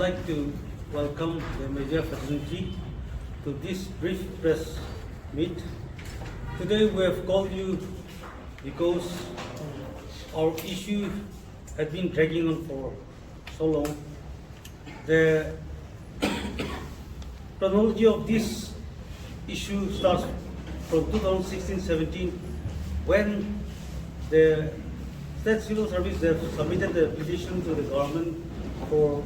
like to welcome the media fraternity to this brief press meet. Today we have called you because our issue had been dragging on for so long. The chronology of this issue starts from 2016-17 when the State Civil Service have submitted the application to the government for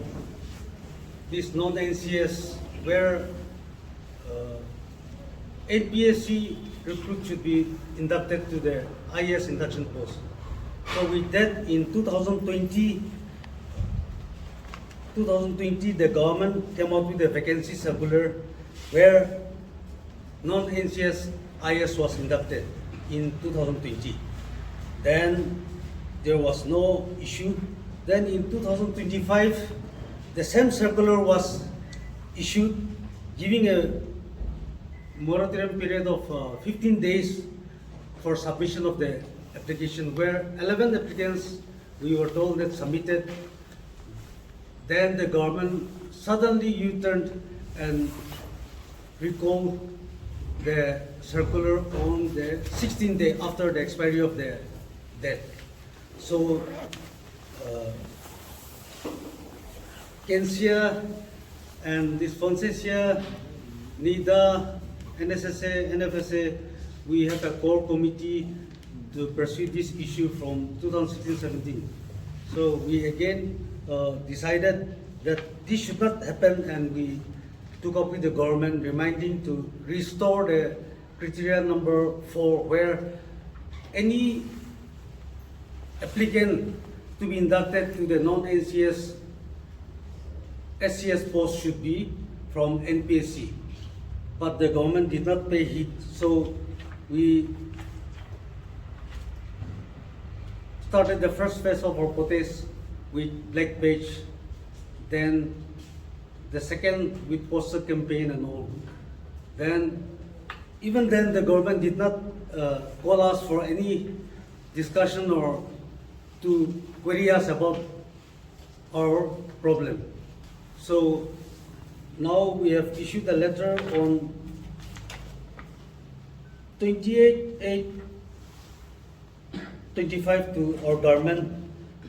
this non-NCS where NPSC recruit should be inducted to the IS induction post. So with that, in 2020, the government came out with a vacancy circular where non-NCS IS was inducted in 2020. Then there was no issue. Then in 2025, the same circular was issued, giving a moratorium period of 15 days for submission of the application, where 11 applicants, we were told, that submitted. Then the government suddenly U-turned and recalled the circular on the 16th day after the expiry of the debt. So CANSSEA and this CANSSEA, NIDA, NSSA, NF&ASA, we have a core committee to pursue this issue from 2016-17. So we again decided that this should not happen, and we took up with the government reminding to restore the criteria number 4, where any applicant to be inducted to the non-NCS SCS post should be from NPSC. But the government did not pay heed, so we started the first phase of our protest with black page, then the second with poster campaign and all. Then, even then, the government did not call us for any discussion or to query us about our problem. So now we have issued a letter on 28/8/25 to our government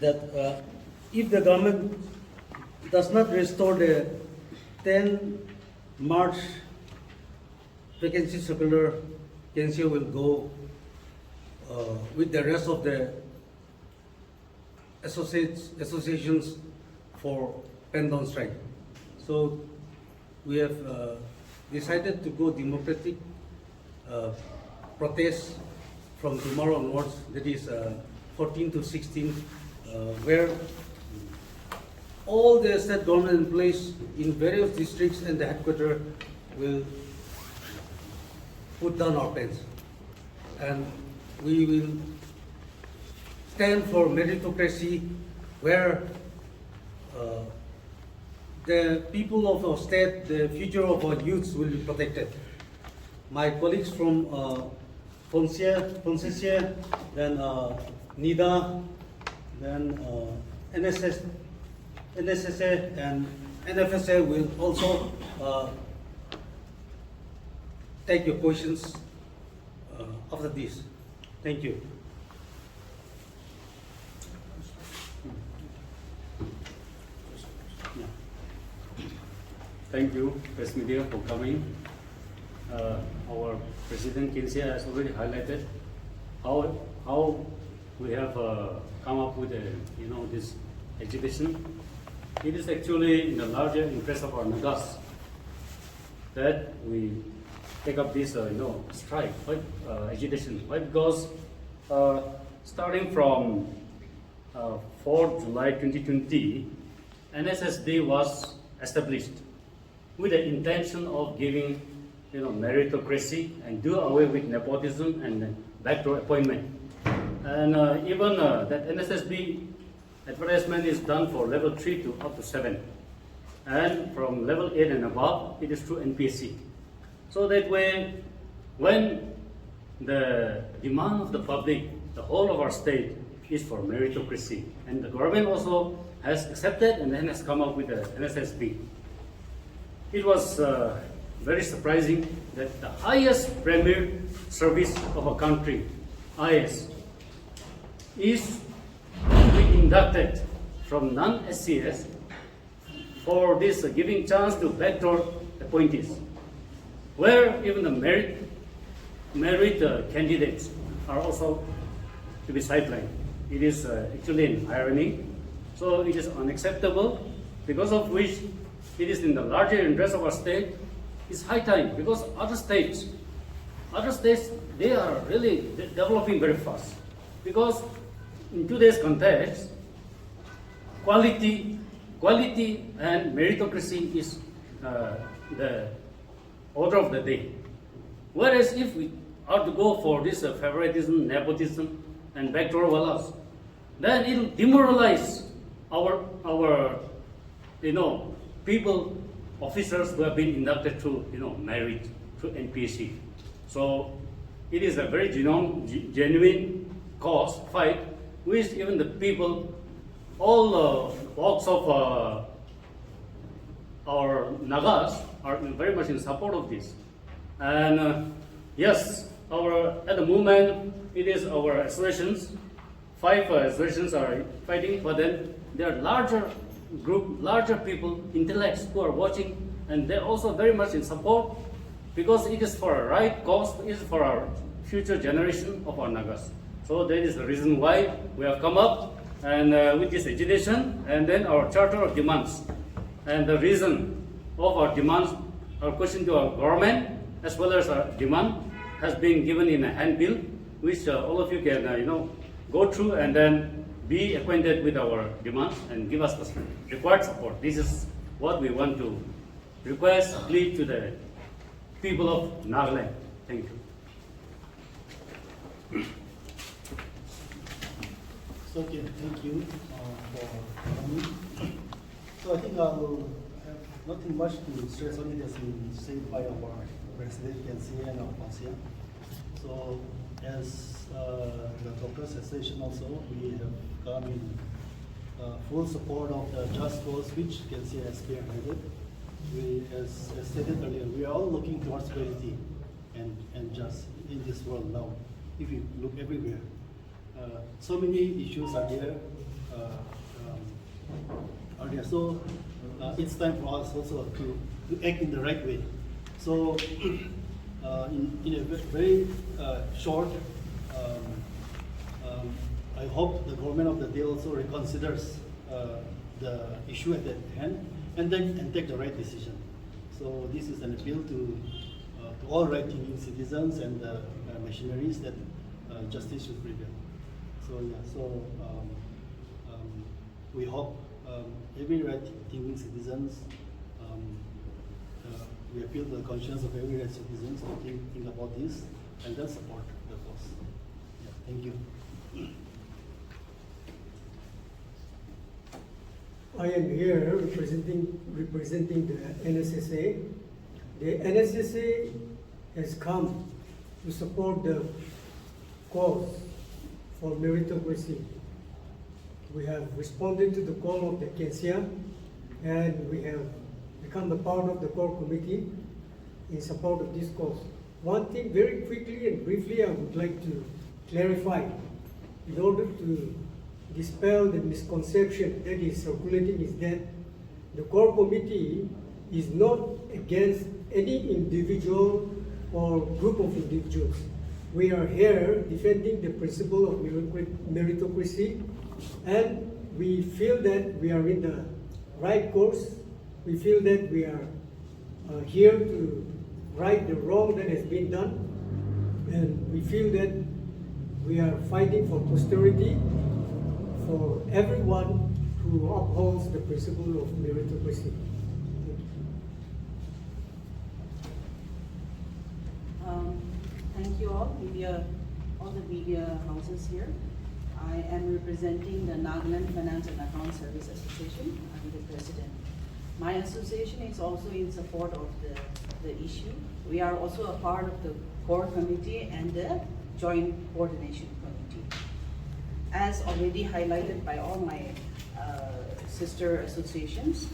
that if the government does not restore the 10 March vacancy circular, CANSSEA will go with the rest of the associations for pendown strike. So we have decided to go democratic protest from tomorrow onwards, that is 14 to 16, where all the state government in place in various districts and the headquarters will put down our pens. And we will stand for meritocracy, where the people of our state, the future of our youths will be protected. My colleagues from CANSSEA, then NIDA, then NSSA and NF&ASA will also take your questions after this. Thank you. Thank you, press media, for coming. Our President CANSSEA has already highlighted how we have come up with this agitation. It is actually in the larger interest of our Nagas that we take up this strike, agitation. Why? Because starting from 4 July 2020, NSSB was established with the intention of giving meritocracy and do away with nepotism and backdoor appointment. And even that NSSB advertisement is done for level 3 to up to 7. And from level 8 and above, it is through NPSC. So that way, when the demand of the public, the whole of our state, is for meritocracy, and the government also has accepted and then has come up with the NSSB. It was very surprising that the highest premier service of a country, IS, is to be inducted from non-SCS for this giving chance to backdoor appointees, where even the merit candidates are also to be sidelined. It is actually an irony. So it is unacceptable, because of which it is in the larger interest of our state. It's high time, because other states, they are really developing very fast. Because in today's context, quality and meritocracy is the order of the day. Whereas if we are to go for this favoritism, nepotism, and backdoor wallas, then it will demoralize our people, officers who have been inducted through merit, through NPSC. So it is a very genuine cause, fight, which even the people, all walks of our Nagas are very much in support of this. And yes, at the moment, it is our associations, 5 associations are fighting, but then there are larger group, larger people, intellects who are watching, and they're also very much in support, because it is for a right cause, it is for our future generation of our Nagas. So that is the reason why we have come up and with this agitation, and then our charter of demands. And the reason of our demands, our question to our government, as well as our demand, has been given in a handbill, which all of you can go through and then be acquainted with our demands and give us the required support. This is what we want to request, plead to the people of Nagaland. Thank you. So, okay, thank you for coming. So I think I will have nothing much to stress on. It has been said by our President CANSSEA and our CANSSEA. So as the Doctors Association also, we have come in full support of the just cause which CANSSEA has spearheaded. We, as stated earlier, we are all looking towards equality and just in this world now. If you look everywhere, so many issues are there. So it's time for us also to act in the right way. So in a very short, I hope the government of the day also reconsiders the issue at hand and take the right decision. So this is an appeal to all right-thinking citizens and machineries that justice should prevail. So yeah, we hope every right-thinking citizens, we appeal to the conscience of every right citizens to think about this and then support the cause. Yeah, thank you. I am here representing the NSSA. The NSSA has come to support the cause for meritocracy. We have responded to the call of the CANSSEA, and we have become a part of the core committee in support of this cause. One thing very quickly and briefly I would like to clarify in order to dispel the misconception that is circulating is that the core committee is not against any individual or group of individuals. We are here defending the principle of meritocracy, and we feel that we are in the right course. We feel that we are here to right the wrong that has been done, and we feel that we are fighting for posterity for everyone who upholds the principle of meritocracy. Thank you all the media houses here. I am representing the Nagaland Finance and Account Service Association. I'm the president. My association is also in support of the issue. We are also a part of the core committee and the joint coordination committee. As already highlighted by all my sister associations.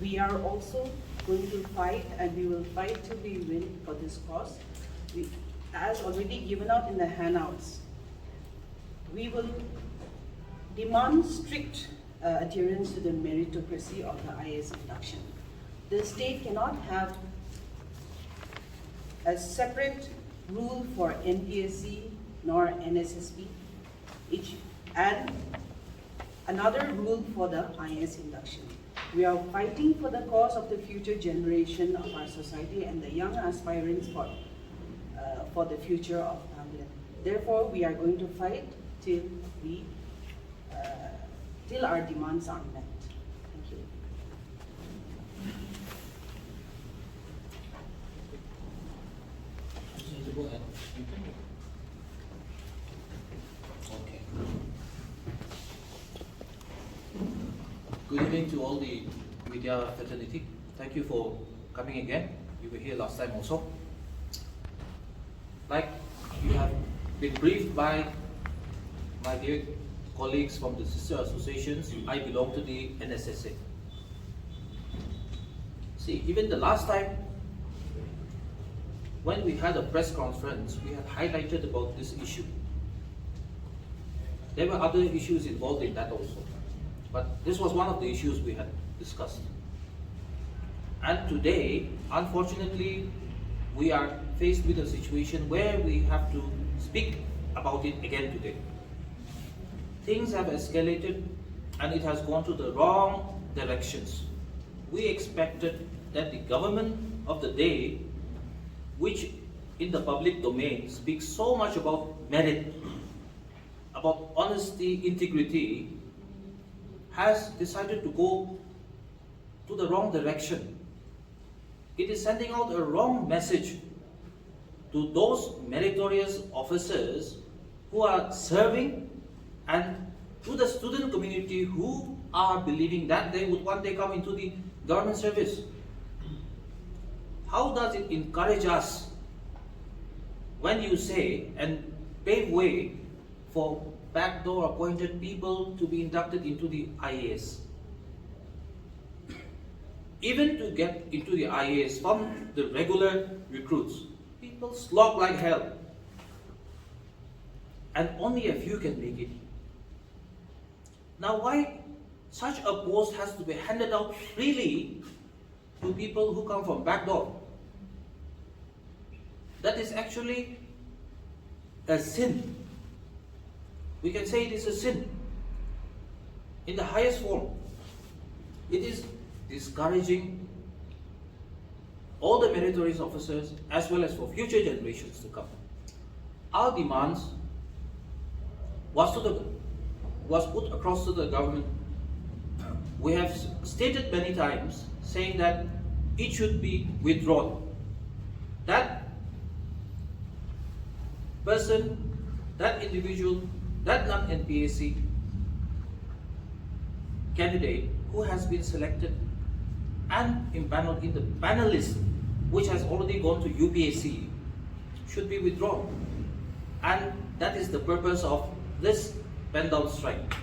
We are also going to fight, and we will fight till we win for this cause. As already given out in the handouts, we will demand strict adherence to the meritocracy of the IAS induction. The state cannot have a separate rule for NPSC nor NSSB, and another rule for the IAS induction. We are fighting for the cause of the future generation of our society and the young aspirants for the future of Nagaland. Therefore, we are going to fight till our demands are met. Thank you. Go ahead. Okay. Good evening to all the media fraternity. Thank you for coming again. You were here last time also. Like you have been briefed by my dear colleagues from the sister associations, I belong to the NSSA. See, even the last time when we had a press conference, we had highlighted about this issue. There were other issues involved in that also, but this was one of the issues we had discussed. And today, unfortunately, we are faced with a situation where we have to speak about it again today. Things have escalated and it has gone to the wrong directions. We expected that the government of the day, which in the public domain speaks so much about merit, about honesty, integrity, has decided to go to the wrong direction. It is sending out a wrong message to those meritorious officers who are serving and to the student community who are believing that they would one day come into the government service. How does it encourage us when you say and pave way for backdoor appointed people to be inducted into the IAS? Even to get into the IAS from the regular recruits, people slog like hell. And only a few can make it. Now why such a post has to be handed out freely to people who come from backdoor? That is actually a sin. We can say it is a sin in the highest form. It is discouraging all the meritorious officers as well as for future generations to come. Our demands was put across to the government. We have stated many times saying that it should be withdrawn. That person, that individual, that non-NPSC candidate who has been selected and impaneled in the panel list, which has already gone to UPSC, should be withdrawn. And that is the purpose of this pendown strike.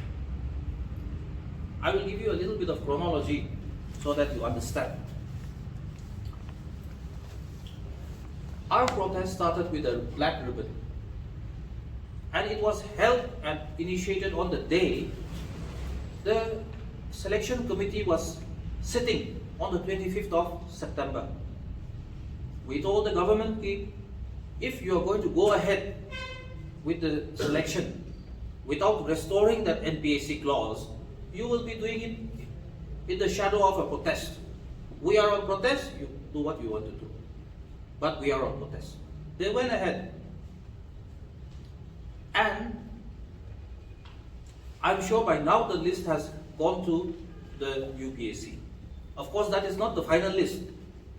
I will give you a little bit of chronology so that you understand. Our protest started with a black ribbon, and it was held and initiated on the day the selection committee was sitting on the 25th of September. We told the government, if you are going to go ahead with the selection without restoring that NPSC clause, you will be doing it in the shadow of a protest. We are on protest, you do what you want to do. But we are on protest. They went ahead. And I'm sure by now the list has gone to the UPSC. Of course, that is not the final list.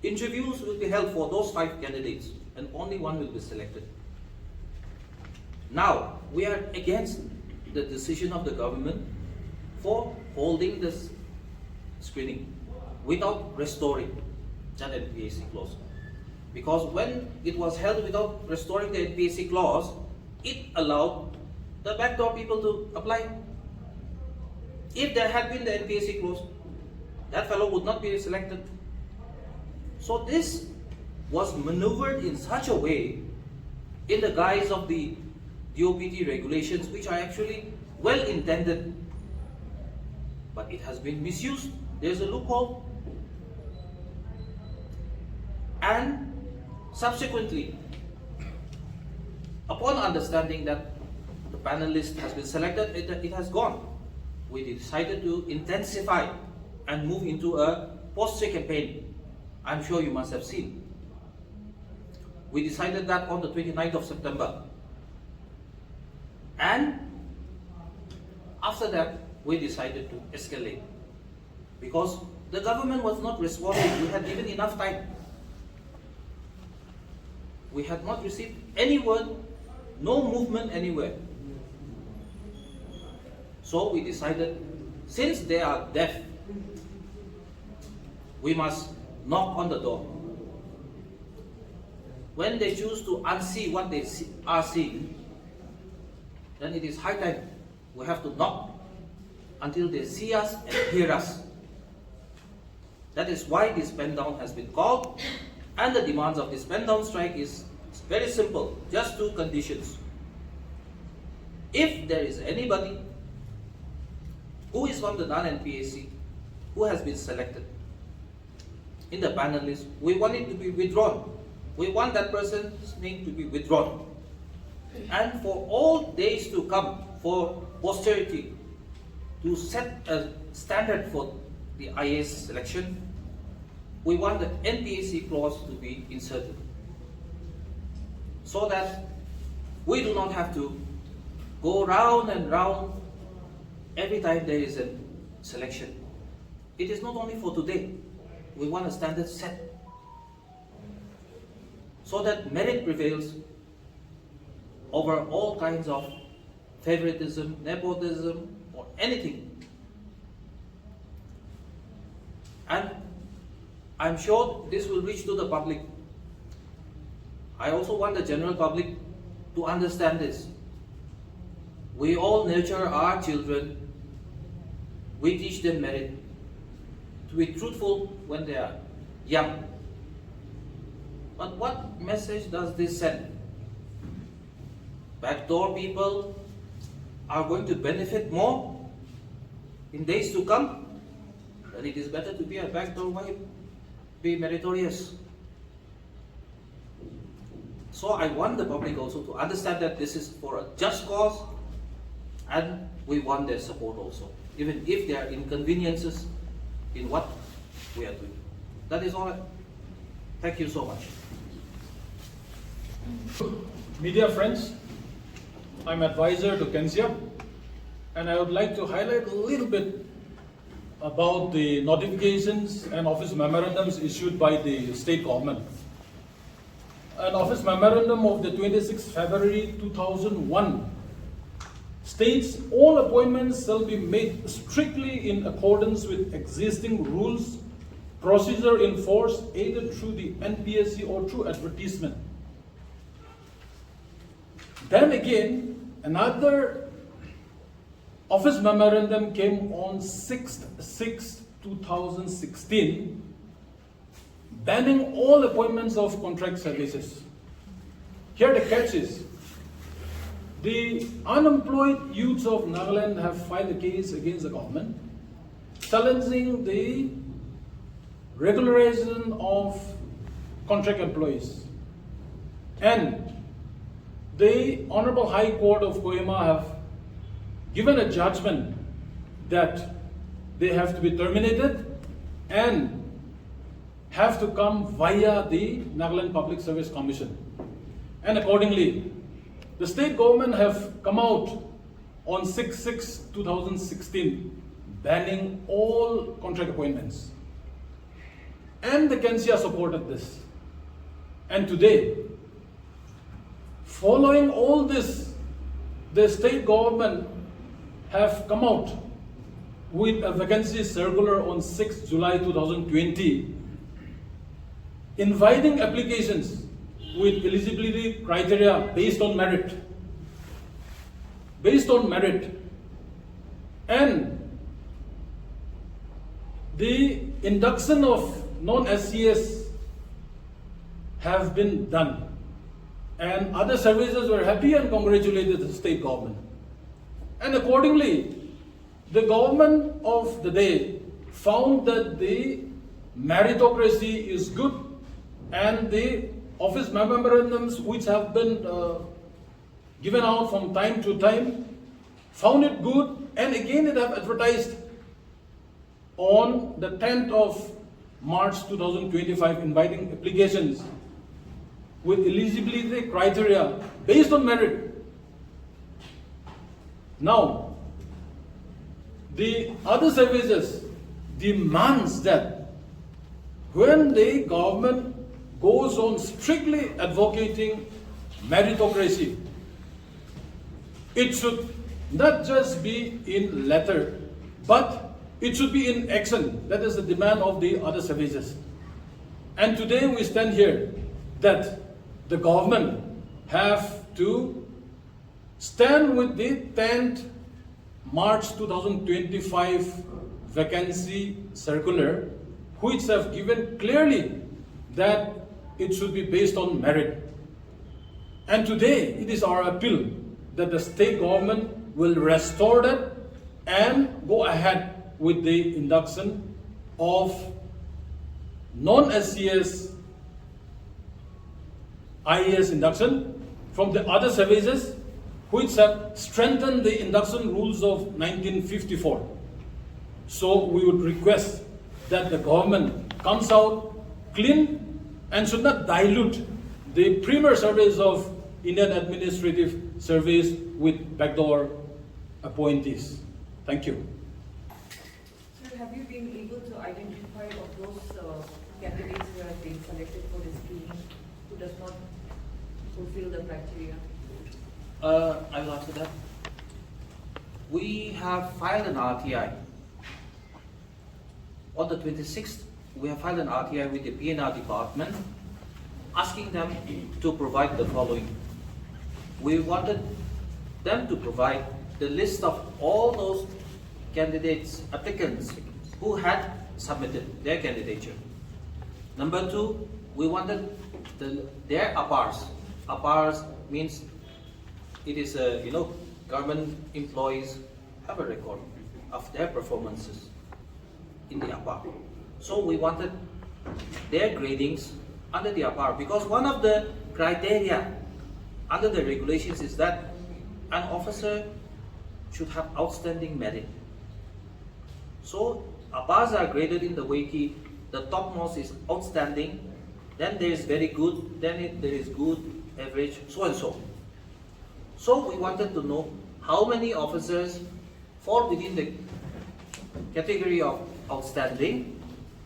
Interviews will be held for those 5 candidates, and only one will be selected. Now, we are against the decision of the government for holding this screening without restoring that NPSC clause. Because when it was held without restoring the NPSC clause, it allowed the backdoor people to apply. If there had been the NPSC clause, that fellow would not be selected. So this was maneuvered in such a way in the guise of the DOPT regulations, which are actually well intended, but it has been misused. There's a loophole. And subsequently, upon understanding that the panelist has been selected, it has gone. We decided to intensify and move into a poster campaign. I'm sure you must have seen. We decided that on the 29th of September. And after that, we decided to escalate. Because the government was not responding. We had given enough time. We had not received any word, no movement anywhere. So we decided, since they are deaf, we must knock on the door. When they choose to unsee what they are seeing, then it is high time we have to knock until they see us and hear us. That is why this pendown has been called, and the demands of this pendown strike is very simple, just two conditions. If there is anybody who is from the non-NPSC who has been selected in the panel list, we want it to be withdrawn. We want that person's name to be withdrawn. And for all days to come, for posterity to set a standard for the IAS selection, we want the NPSC clause to be inserted, so that we do not have to go round and round every time there is a selection. It is not only for today. We want a standard set, so that merit prevails over all kinds of favoritism, nepotism, or anything. And I'm sure this will reach to the public. I also want the general public to understand this. We all nurture our children. We teach them merit, to be truthful when they are young. But what message does this send? Backdoor people are going to benefit more in days to come? Then it is better to be a backdoor wife, be meritorious. So I want the public also to understand that this is for a just cause, and we want their support also, even if there are inconveniences in what we are doing. That is all. Thank you so much. Media friends, I'm advisor to CANSSEA, and I would like to highlight a little bit about the notifications and office memorandums issued by the state government. An office memorandum of the 26th February 2001 states all appointments shall be made strictly in accordance with existing rules, procedure in force either through the NPSC or through advertisement. Then again, another office memorandum came on 6/6/2016, banning all appointments of contract services. Here the catch is, the unemployed youths of Nagaland have filed a case against the government, challenging the regularization of contract employees. And the Honorable High Court of Kohima have given a judgment that they have to be terminated and have to come via the Nagaland Public Service Commission. And accordingly, the state government have come out on 6/6/2016 banning all contract appointments. And the CANSSEA supported this. And today, following all this, the state government have come out with a vacancy circular on 6th July 2020, inviting applications with eligibility criteria based on merit. And the induction of non-SCS have been done, and other services were happy and congratulated the state government. And accordingly, the government of the day found that the meritocracy is good, and the office memorandums which have been given out from time to time found it good, and again it have advertised on the 10th of March 2025 inviting applications with eligibility criteria based on merit. Now, the other services demands that when the government goes on strictly advocating meritocracy, it should not just be in letter, but it should be in action. That is the demand of the other services. And today we stand here that the government have to stand with the 10th March 2025 vacancy circular, which have given clearly that it should be based on merit. And today it is our appeal that the state government will restore that and go ahead with the induction of non-SCS IAS induction from the other services which have strengthened the induction rules of 1954. So we would request that the government comes out clean and should not dilute the premier service of Indian Administrative Service with backdoor appointees. Thank you. Sir, have you been able to identify of those candidates who have been selected for the screening who does not fulfill the criteria? I will answer that. We have filed an RTI. On the 26th, we have filed an RTI with the PNR department asking them to provide the following. We wanted them to provide the list of all those candidates, applicants who had submitted their candidature. Number two, we wanted their APARs. APARs means it is government employees have a record of their performances in the APAR. So we wanted their gradings under the APAR, because one of the criteria under the regulations is that an officer should have outstanding merit. So APARs are graded in the way the topmost is outstanding, then there is very good, then there is good, average, so and so. So we wanted to know how many officers fall within the category of outstanding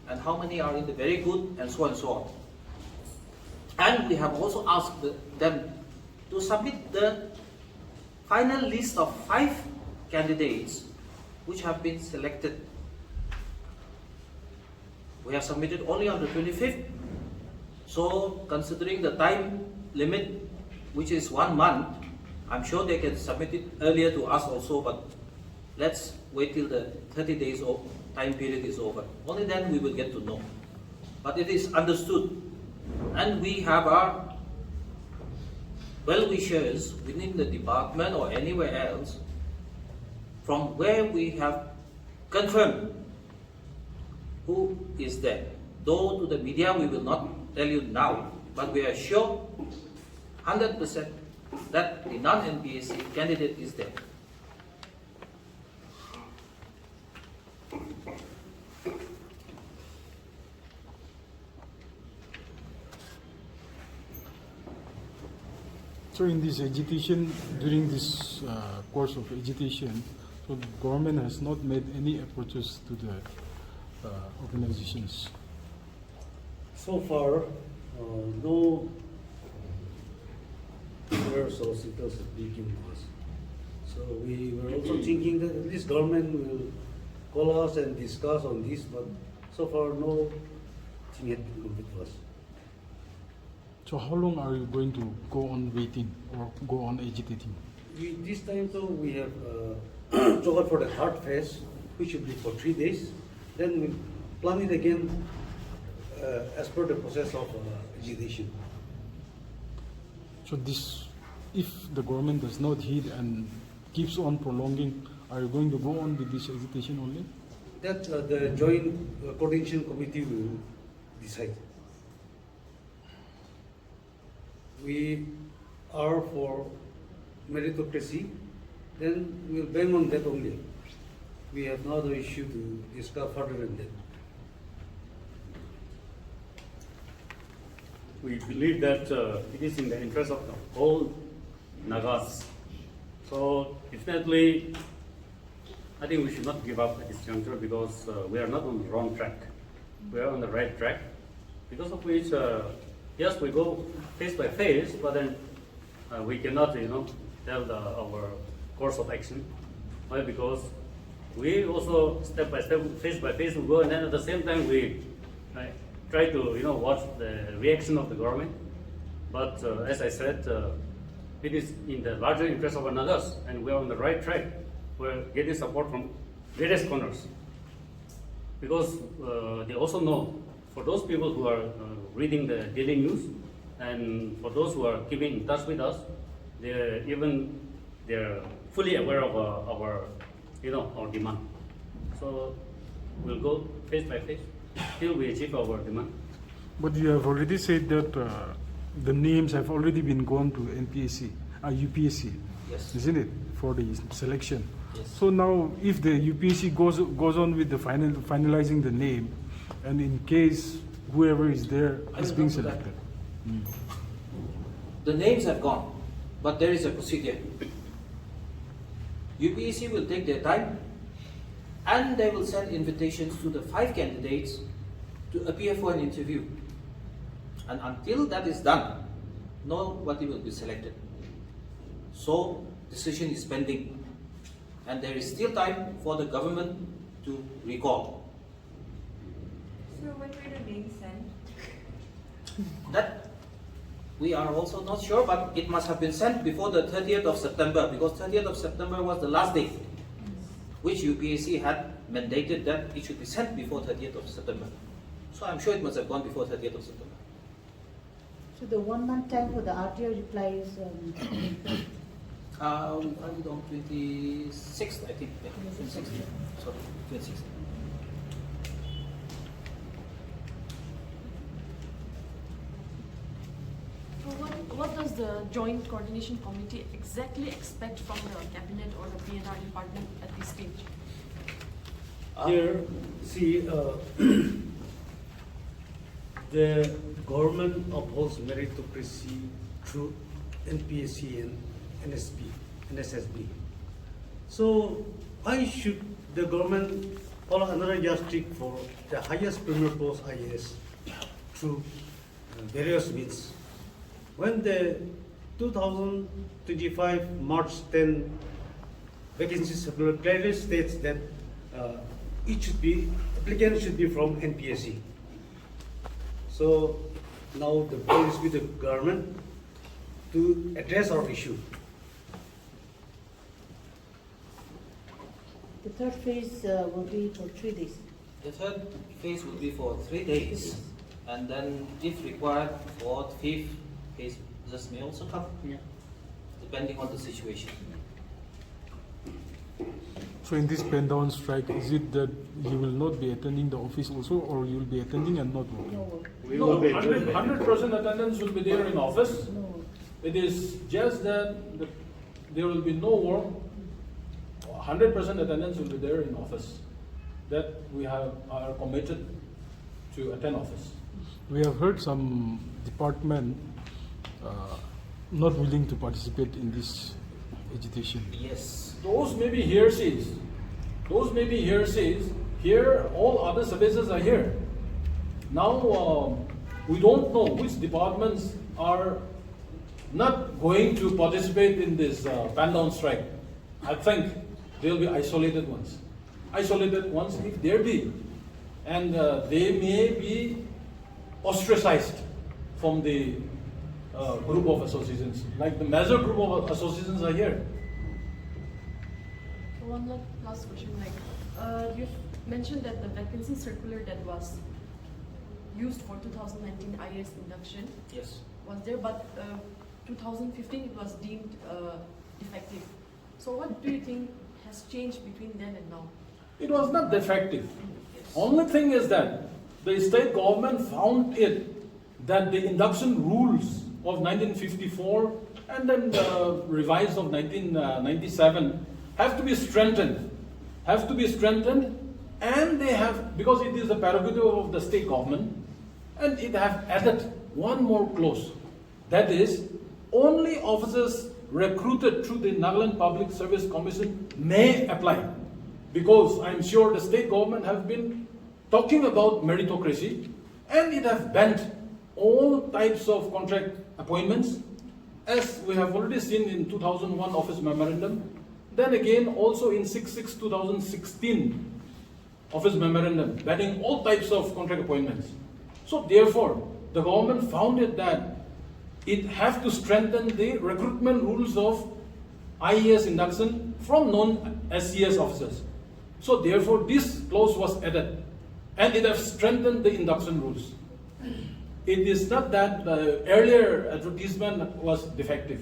and how many are in the very good, and so on. And we have also asked them to submit the final list of 5 candidates which have been selected. We have submitted only on the 25th. So considering the time limit, which is 1 month, I'm sure they can submit it earlier to us also, but let's wait till the 30 days time period is over. Only then we will get to know. But it is understood. And we have our well-wishers within the department or anywhere else from where we have confirmed who is there. Though to the media we will not tell you now, but we are sure 100% that the non-NPSC candidate is there. So in this agitation, during this course of agitation, so the government has not made any approaches to the organizations. So far, no solicitors speaking to us. So we were also thinking that this government will call us and discuss on this, but so far no thing had come to us. So how long are you going to go on waiting or go on agitating? This time though we have chosen for the third phase, which will be for 3 days. Then plan it again as per the process of agitation. So this, if the government does not heed and keeps on prolonging, are you going to go on with this agitation only? That the joint coordination committee will decide. We are for meritocracy, then we'll bang on that only. We have no other issue to discuss further than that. We believe that it is in the interest of the whole Nagas. So definitely, I think we should not give up at this juncture because we are not on the wrong track. We are on the right track. Because of which, yes, we go phase by phase, but then we cannot, tell our course of action. Why? Because we also step by step, phase by phase, we go, and then at the same time we try to, watch the reaction of the government. But as I said, it is in the larger interest of our Nagas, and we are on the right track. We're getting support from various corners. Because they also know, for those people who are reading the daily news, and for those who are keeping in touch with us, they're fully aware of our demand. So we'll go phase by phase till we achieve our demand. But you have already said that the names have already been gone to NPSC, UPSC, Yes. isn't it, for the selection? Yes. So now, if the UPSC goes on with the finalizing the name, and in case whoever is there I is will being come to that. selected. The names have gone, but there is a procedure. UPSC will take their time and they will send invitations to the 5 candidates to appear for an interview. And until that is done, nobody will be selected. So, decision is pending. And there is still time for the government to recall. So when were the names sent? That we are also not sure, but it must have been sent before the 30th of September, because 30th of September was the last day, which UPSC had mandated that it should be sent before 30th of September. So I'm sure it must have gone before 30th of September. So the 1 month time for the RTO reply is We filed it on 26th, I think. Yeah, 26th. Sorry, 26th. So what does the Joint Coordination Committee exactly expect from the Cabinet or the PNR department at this stage? Here, see, the government upholds meritocracy through NPSC and NSSB. So, why should the government follow another yardstick for the highest premier post IAS through various means? When the 2025 March 10 vacancy circular clearly states that applicant should be from NPSC. So now the ball is with the government to address our issue. the third phase will be for 3 days. The third phase will be for 3 days, and then if required, fourth, fifth phase just may also come, depending on the situation. So in this pendown strike, is it that you will not be attending the office also, or you will be attending and not working? No work. We No, will be 100% attendance will be there in office. No work. It is just that there will be no work. 100% attendance will be there in office. That we are committed to attend office. We have heard some department not willing to participate in this agitation. Yes. Those may be hearsays. Those may be hearsays. Here, all other services are here. Now, we don't know which departments are not going to participate in this pendown strike. I think there will be isolated ones. Isolated ones, if there be. And they may be ostracized from the group of associations. Like the major group of associations are here. one last question. You've mentioned that the vacancy circular that was used for 2019 IAS induction Yes. was there, but 2015 it was deemed defective. So what do you think has changed between then and now? It was not defective. Only thing is that the state government found it that the induction rules of 1954 and then the revised of 1997 have to be strengthened. And they have, because it is the prerogative of the state government, and it have added one more clause. That is, only officers recruited through the Nagaland Public Service Commission may apply. Because I'm sure the state government have been talking about meritocracy, and it have banned all types of contract appointments, as we have already seen in 2001 office memorandum. Then again, also in 6/6/2016 office memorandum, banning all types of contract appointments. So therefore, the government found it that it have to strengthen the recruitment rules of IAS induction from non-SCS officers. So therefore, this clause was added, and it has strengthened the induction rules. It is not that the earlier advertisement was defective.